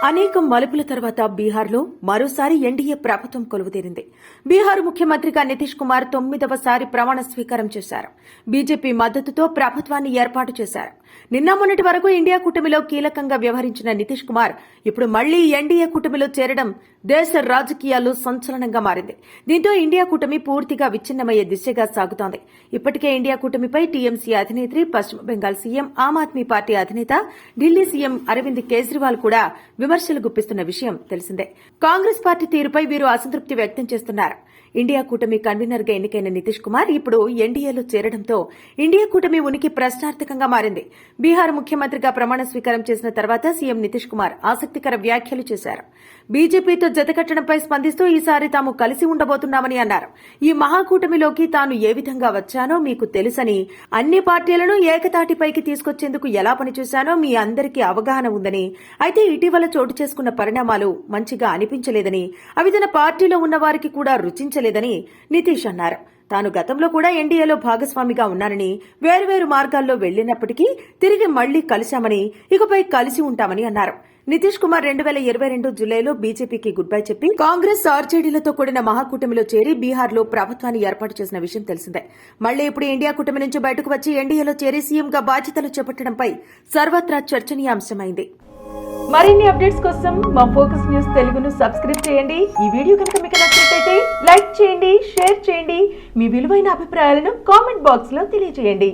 అనేక మలుపుల తర్వాత బీహార్లో మరోసారి ఎన్డీఏ ప్రభుత్వం కొలువుతీరింది. బీహార్ ముఖ్యమంత్రిగా నితీష్ కుమార్ 9వసారి ప్రమాణ స్వీకారం చేశారు. బీజేపీ మద్దతుతో ప్రభుత్వాన్ని ఏర్పాటు చేశారు. నిన్న మొన్నటి వరకు ఇండియా కూటమిలో కీలకంగా వ్యవహరించిన నితీష్ కుమార్ ఇప్పుడు మళ్లీ ఎన్డీఏ కూటమిలో చేరడం దేశ రాజకీయాల్లో సంచలనంగా మారింది. దీంతో ఇండియా కూటమి పూర్తిగా విచ్ఛిన్నమయ్యే దిశగా సాగుతోంది. ఇప్పటికే ఇండియా కూటమిపై టీఎంసీ అధినేత్రి, పశ్చిమ బెంగాల్ సీఎం, ఆమ్ ఆద్మీ పార్టీ అధినేత, ఢిల్లీ సీఎం అరవింద్ కేజ్రీవాల్ కూడా విమర్శలు గుప్పిస్తున్న విషయం తెలిసిందే. కాంగ్రెస్ పార్టీ తీరుపై వీరు అసంతృప్తి వ్యక్తం చేస్తున్నారు. ఇండియా కూటమి కన్వీనర్ గా ఎన్నికైన నితీష్ కుమార్ ఇప్పుడు ఎన్డీఏలో చేరడంతో ఇండియా కూటమి ఉనికి ప్రశ్నార్థకంగా మారింది. బీహార్ ముఖ్యమంత్రిగా ప్రమాణ స్వీకారం చేసిన తర్వాత సీఎం నితీష్ కుమార్ ఆసక్తికర వ్యాఖ్యలు చేశారు. బీజేపీతో జతకట్టడంపై స్పందిస్తూ ఈసారి తాము కలిసి ఉండబోతున్నామని అన్నారు. ఈ మహాకూటమిలోకి తాను ఏ విధంగా వచ్చానో మీకు తెలుసని, అన్ని పార్టీలను ఏకతాటిపైకి తీసుకొచ్చేందుకు ఎలా పనిచేశానో మీ అందరికీ అవగాహన ఉందని, అయితే ఇటీవల చోటు చేసుకున్న పరిణామాలు మంచిగా అనిపించలేదని, అవి తన పార్టీలో ఉన్న వారికి కూడా రుచించలేదని నితీష్ అన్నారు. తాను గతంలో కూడా ఎన్డీఏలో భాగస్వామిగా ఉన్నానని, వేర్వేరు మార్గాల్లో వెళ్లినప్పటికీ తిరిగి మళ్లీ కలిశామని, ఇకపై కలిసి ఉంటామని అన్నారు. నితీష్ కుమార్ 2022 జులైలో బీజేపీకి గుడ్ బై చెప్పి కాంగ్రెస్, ఆర్జేడీలతో కూడిన మహాకూటమిలో చేరి బీహార్లో ప్రభుత్వాన్ని ఏర్పాటు చేసిన విషయం తెలిసిందే. మళ్లీ ఇప్పుడు ఇండియా కూటమి నుంచి బయటకు వచ్చి ఎన్డీఏలో చేరి సీఎంగా బాధ్యతలు చేపట్టడంపై సర్వత్రా చర్చనీయాంశమైంది. మరిన్ని అప్డేట్స్ కోసం మా ఫోకస్ న్యూస్ తెలుగును సబ్స్క్రైబ్ చేయండి. ఈ వీడియో కనుక మీకు నచ్చినట్లయితే లైక్ చేయండి, షేర్ చేయండి. మీ విలువైన అభిప్రాయాలను కామెంట్ బాక్స్ లో తెలియజేయండి.